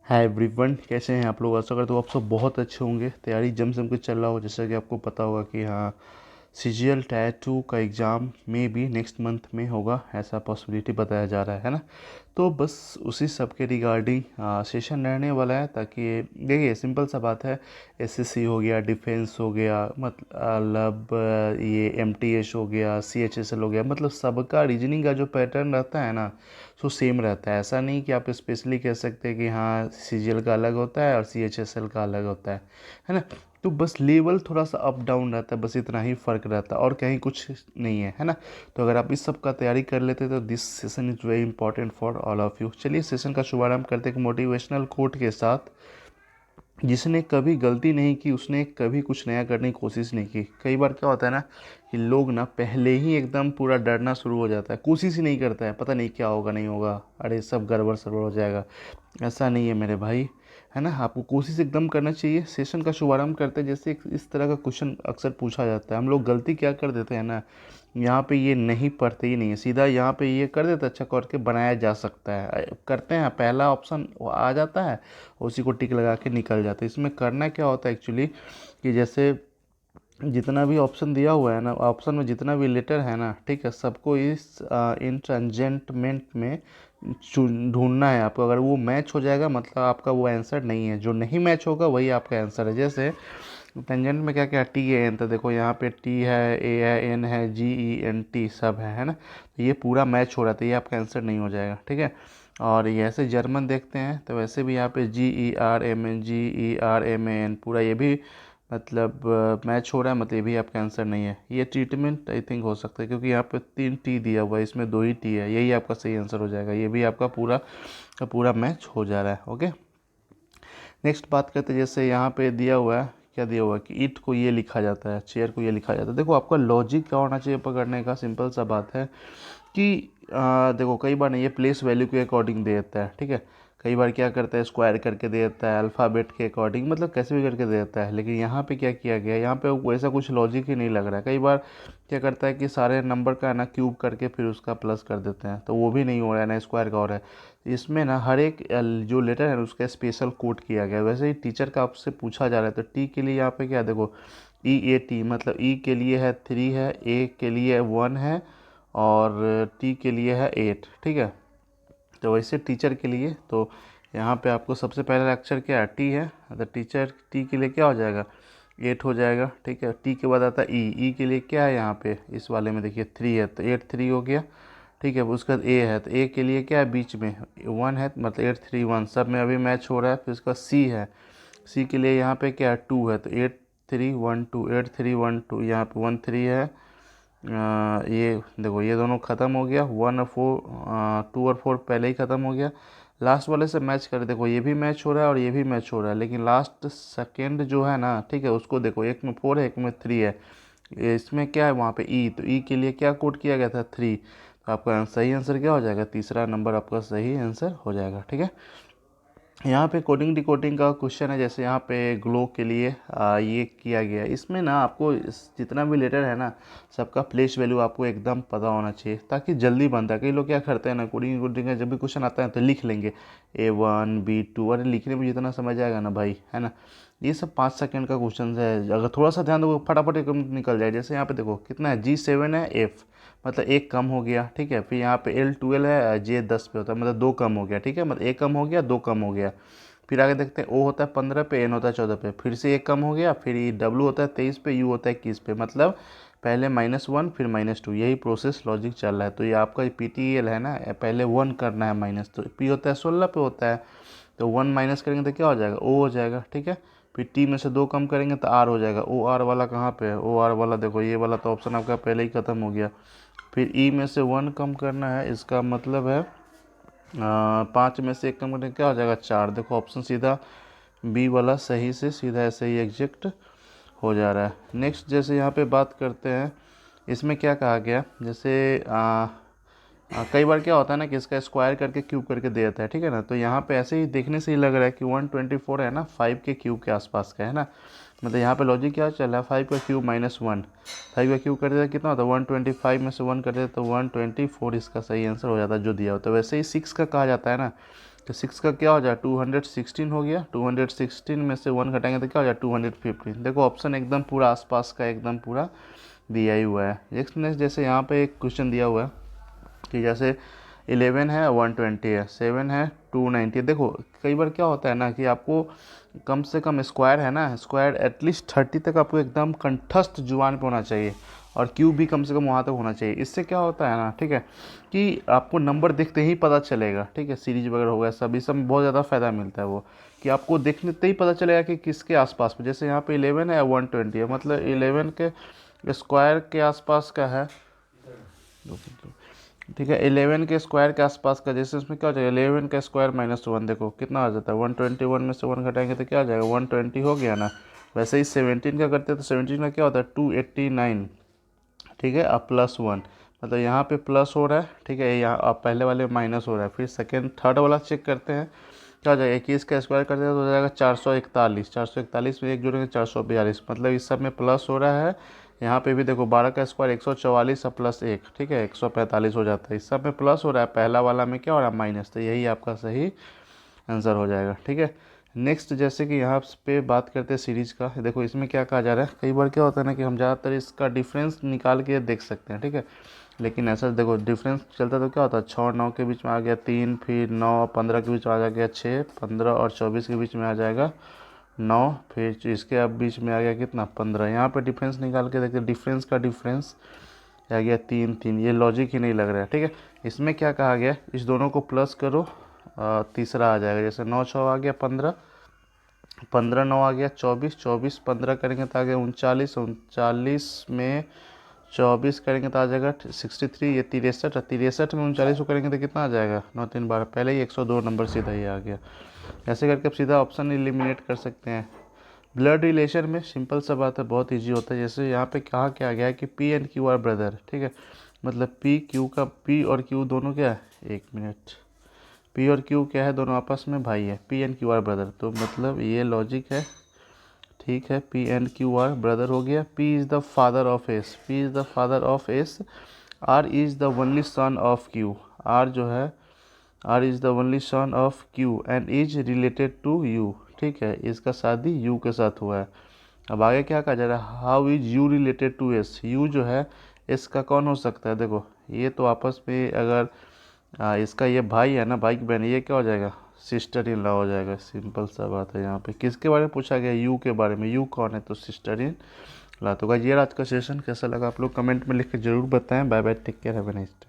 Hi everyone, कैसे हैं आप लोग। आशा करता हूँ आप सब बहुत अच्छे होंगे। तैयारी जम जम के चल रहा हो। जैसा कि आपको पता होगा कि हाँ, सीजीएल टायर 2 का एग्ज़ाम में भी नेक्स्ट मंथ में होगा, ऐसा पॉसिबिलिटी बताया जा रहा है ना। तो बस उसी सब के रिगार्डिंग सेशन रहने वाला है, ताकि देखिए सिंपल सा बात है। एसएससी हो गया, डिफेंस हो गया, मतलब ये एमटीएस हो गया, सीएचएसएल हो गया, मतलब सबका रीजनिंग का जो पैटर्न रहता है ना, सो सेम रहता है। ऐसा नहीं कि आप स्पेशली कह सकते हैं कि हाँ सीजीएल का अलग होता है और सीएचएसएल का अलग होता है ना। तो बस लेवल थोड़ा सा अप डाउन रहता है, बस इतना ही फ़र्क रहता है और कहीं कुछ नहीं है ना। तो अगर आप इस सब का तैयारी कर लेते तो this session is very important for all of you. चलिए सेशन का शुभारंभ करते हैं एक मोटिवेशनल कोट के साथ। जिसने कभी गलती नहीं की उसने कभी कुछ नया करने की कोशिश नहीं की। कई बार क्या होता है ना कि लोग ना पहले ही एकदम पूरा डरना शुरू हो जाता है, कोशिश ही नहीं करता है, पता नहीं क्या होगा नहीं होगा, अरे सब गड़बड़ सड़बड़ हो जाएगा। ऐसा नहीं है मेरे भाई, है ना। आपको कोशिश एकदम करना चाहिए। सेशन का शुभारंभ करते हैं जैसे इस तरह का क्वेश्चन अक्सर पूछा जाता है। हम लोग गलती क्या कर देते हैं ना, यहाँ पे ये नहीं पढ़ते ही नहीं है, सीधा यहाँ पे ये कर देते अच्छा करके बनाया जा सकता है, करते हैं पहला ऑप्शन आ जाता है, उसी को टिक लगा के निकल जाते हैं। इसमें करना क्या होता है एक्चुअली कि जैसे जितना भी ऑप्शन दिया हुआ है ना, ऑप्शन में जितना भी लेटर है ना, ठीक है, सबको इस इंटेंजेंटमेंट में ढूंढना है आपको। अगर वो मैच हो जाएगा मतलब आपका वो आंसर नहीं है, जो नहीं मैच होगा वही आपका आंसर है। जैसे टेंजेंट में क्या क्या टी ए एन, तो देखो यहाँ पे टी है, ए है, एन है, जी ई एन टी सब है ना। तो ये पूरा मैच हो रहा था, ये आपका आंसर नहीं हो जाएगा, ठीक है। और ये ऐसे जर्मन देखते हैं तो वैसे भी यहाँ पे G E R M N, G E R M A N, पूरा ये भी मतलब मैच हो रहा है, मतलब ये भी आपका आंसर नहीं है। ये ट्रीटमेंट आई थिंक हो सकता है क्योंकि यहाँ पे 3 टी दिया हुआ है, इसमें 2 ही टी है, यही आपका सही आंसर हो जाएगा। ये भी आपका पूरा का पूरा मैच हो जा रहा है। ओके, नेक्स्ट बात करते हैं। जैसे यहाँ पे दिया हुआ है, क्या दिया हुआ है कि ईट को ये लिखा जाता है, चेयर को ये लिखा जाता है। देखो आपका लॉजिक क्या होना चाहिए पकड़ने का, सिंपल सा बात है कि देखो कई बार नहीं, ये प्लेस वैल्यू के अकॉर्डिंग दे देता है, ठीक है। कई बार क्या करता है स्क्वायर करके दे देता है, अल्फ़ाबेट के अकॉर्डिंग, मतलब कैसे भी करके दे देता है। लेकिन यहाँ पे क्या किया गया है, यहाँ पे वैसा कुछ लॉजिक ही नहीं लग रहा है। कई बार क्या करता है कि सारे नंबर का ना क्यूब करके फिर उसका प्लस कर देते हैं, तो वो भी नहीं हो रहा है ना, स्क्वायर का हो रहा है। इसमें ना हर एक जो लेटर है उसका स्पेशल कोड किया गया है। वैसे ही टीचर का आपसे पूछा जा रहा है तो टी के लिए यहाँ पे क्या देखो, ई ए टी, मतलब ई के लिए है 3 है, ए के लिए 1 है और टी के लिए है 8, ठीक है। तो वैसे टीचर के लिए तो यहाँ पे आपको सबसे पहला अक्षर क्या है, टी है, तो टीचर टी के लिए क्या हो जाएगा, 8 हो जाएगा, ठीक है। टी के बाद आता है ई, ई के लिए क्या है यहाँ पे इस वाले में देखिए 3 है, तो 8 3 हो गया, ठीक है। उसके बाद ए है, तो ए के लिए क्या है बीच में 1 है, मतलब 8 3 1 सब में अभी मैच हो रहा है। फिर उसका सी है, सी के लिए यहाँ पे क्या है 2 है, तो 8 3 1 2, 8 3 1 2, यहाँ पे 1 3 है। ये देखो ये दोनों ख़त्म हो गया, 1 और 4, 2 और 4 पहले ही ख़त्म हो गया। लास्ट वाले से मैच कर, देखो ये भी मैच हो रहा है और ये भी मैच हो रहा है, लेकिन लास्ट सेकेंड जो है ना, ठीक है, उसको देखो एक में 4 है एक में 3 है। इसमें क्या है वहाँ पे ई, तो ई के लिए क्या कोड किया गया था 3, तो आपका सही आंसर क्या हो जाएगा, तीसरा नंबर आपका सही आंसर हो जाएगा, ठीक है। यहाँ पे कोडिंग डिकोडिंग का क्वेश्चन है। जैसे यहाँ पे ग्लो के लिए ये किया गया है। इसमें ना आपको जितना भी लेटर है ना, सबका प्लेस वैल्यू आपको एकदम पता होना चाहिए ताकि जल्दी बनता है। कई लोग क्या करते हैं ना, कोडिंग डिकोडिंग का जब भी क्वेश्चन आता है तो लिख लेंगे A1 B2, अरे लिखने में जितना समझ आएगा ना भाई, है ना। ये सब 5 सेकंड का क्वेश्चन है, अगर थोड़ा सा ध्यान दो फटाफट एकदम निकल जाए। जैसे यहाँ पे देखो कितना है, G7 है, F मतलब एक कम हो गया, ठीक है। फिर यहाँ पे L12 है, J10 पे होता है, मतलब 2 कम हो गया, ठीक है, मतलब एक कम हो गया 2 कम हो गया। फिर आगे देखते हैं O होता है 15 पे, N होता है 14 पे, फिर से एक कम हो गया, फिर ये W होता है 23 पे, U होता है 21 पे, मतलब पहले -1 फिर -2, यही प्रोसेस लॉजिक चल रहा है। तो ये आपका PTEL है ना, पहले 1 करना है माइनस, तो P होता है 16 पे होता है, तो 1 माइनस करेंगे तो क्या हो जाएगा, O हो जाएगा, ठीक है। फिर T में से 2 कम करेंगे तो R हो जाएगा। OR वाला कहाँ पे है, OR वाला देखो ये वाला तो ऑप्शन आपका पहले ही ख़त्म हो गया। फिर E में से 1 कम करना है, इसका मतलब है 5 में से 1 कम करने क्या हो जाएगा 4। देखो ऑप्शन सीधा बी वाला सही से सीधा ऐसे ही एग्जैक्ट हो जा रहा है। नेक्स्ट जैसे यहाँ पे बात करते हैं, इसमें क्या कहा गया, जैसे कई बार क्या होता है ना कि इसका स्क्वायर करके क्यूब करके दे देता है, ठीक है ना। तो यहाँ पे ऐसे ही देखने से ही लग रहा है कि 124 है ना, 5 के क्यूब के आसपास का है ना। मतलब यहाँ पे लॉजिक क्या चल रहा है, 5 का क्यूब -1, 5 का क्यूब कर देता कितना होता है 125 में से 1 कर देता तो 124 इसका सही आंसर हो जाता है जो दिया होता है। वैसे ही 6 का कहा जाता है ना, तो 6 का क्या हो जाए 216 हो गया, 216 में से 1 घटाएंगे तो क्या हो जाए 215। देखो ऑप्शन एकदम पूरा आसपास का एकदम पूरा दिया ही हुआ है। नेक्स्ट जैसे यहाँ पे एक क्वेश्चन दिया हुआ है कि जैसे 11 है 120 है, 7 है 290 है। देखो कई बार क्या होता है ना कि आपको कम से कम स्क्वायर है ना, स्क्वायर एटलीस्ट 30 तक आपको एकदम कंठस्थ जुबान पे होना चाहिए, और क्यूब भी कम से कम वहाँ तक होना चाहिए। इससे क्या होता है ना, ठीक है, कि आपको नंबर देखते ही पता चलेगा, ठीक है, सीरीज वगैरह हो गया सब, इस सब में बहुत ज़्यादा फ़ायदा मिलता है वो, कि आपको देखते ही पता चलेगा कि किसके आसपास में। जैसे यहाँ पे 11 है 120 है, मतलब 11 के स्क्वायर के आसपास का है, ठीक है, 11 के स्क्वायर के आसपास का। जैसे इसमें क्या हो जाएगा 11 का स्क्वायर -1, देखो कितना आ जाता है 121 में से 1 घटाएंगे तो क्या आ जाएगा 120 हो गया ना। वैसे ही 17 का करते हैं तो 17 का क्या होता है 289, ठीक है, अब +1, मतलब यहाँ पे प्लस हो रहा है, ठीक है, यहाँ अब पहले वाले माइनस हो रहा है। फिर सेकेंड थर्ड वाला चेक करते हैं, क्या हो जाएगा 21 का स्क्वायर करते हैं तो हो जाएगा 441, 441 में एक जोड़ेंगे 442, मतलब इस सब में प्लस हो रहा है। यहाँ पे भी देखो 12 का स्क्वायर 144 और +1, ठीक है, 145 हो जाता है। इस सब में प्लस हो रहा है, पहला वाला में क्या हो रहा है माइनस, तो यही आपका सही आंसर हो जाएगा, ठीक है। नेक्स्ट जैसे कि यहाँ पे बात करते हैं सीरीज का, देखो इसमें क्या कहा जा रहा है, कई बार क्या होता है ना कि हम ज़्यादातर इसका डिफरेंस निकाल के देख सकते हैं, ठीक है, लेकिन ऐसा देखो डिफरेंस चलता तो क्या होता है 6 9 के बीच में आ गया 3, फिर 9 15 के बीच में आ गया 6, 15 और 24 के बीच में आ जाएगा 9, फिर इसके अब बीच में आ गया कितना 15। यहाँ पे डिफरेंस निकाल के देखते, डिफरेंस का डिफरेंस आ गया 3 3, ये लॉजिक ही नहीं लग रहा है, ठीक है। इसमें क्या कहा गया, इस दोनों को प्लस करो, तीसरा आ जाएगा, जैसे 9 6 आ गया 15, 15 9 आ गया 24, 24 15 करेंगे तो आ गया 39, 39 में 24 करेंगे तो आ जाएगा 63, ये 63, 63 में 39 को करेंगे तो कितना आ जाएगा 9 3 12, पहले ही 102 नंबर सीधा ही आ गया। ऐसे करके आप सीधा ऑप्शन एलिमिनेट कर सकते हैं। ब्लड रिलेशन में सिंपल सा बात है, बहुत इजी होता है। जैसे यहाँ पे कहा क्या गया है कि P and Q are brother, ठीक है, मतलब पी क्यू का, पी और क्यू दोनों क्या है, एक मिनट, पी और क्यू क्या है, दोनों आपस में भाई है, P and Q are brother, तो मतलब ये लॉजिक है, ठीक है। P and Q are brother हो गया। P is the father of S, P is the father of S. R is the only son of Q, R जो है, R is the only son of Q and is related to U, ठीक है, इसका शादी you के साथ हुआ है। अब आगे क्या कहा जा रहा है, how is U related to S, U जो है इसका कौन हो सकता है, देखो ये तो आपस में अगर इसका ये भाई है ना, भाई की बहन, ये क्या हो जाएगा सिस्टर इन लॉ हो जाएगा। सिंपल सा बात है। यहाँ पे किसके बारे में पूछा गया, यू के बारे में, यू कौन है, तो सिस्टर इन लॉ। तो गाइस ये आज का सेशन कैसा लगा आप लोग कमेंट में लिख के जरूर बताएं। Bye bye, take care, have a nice day.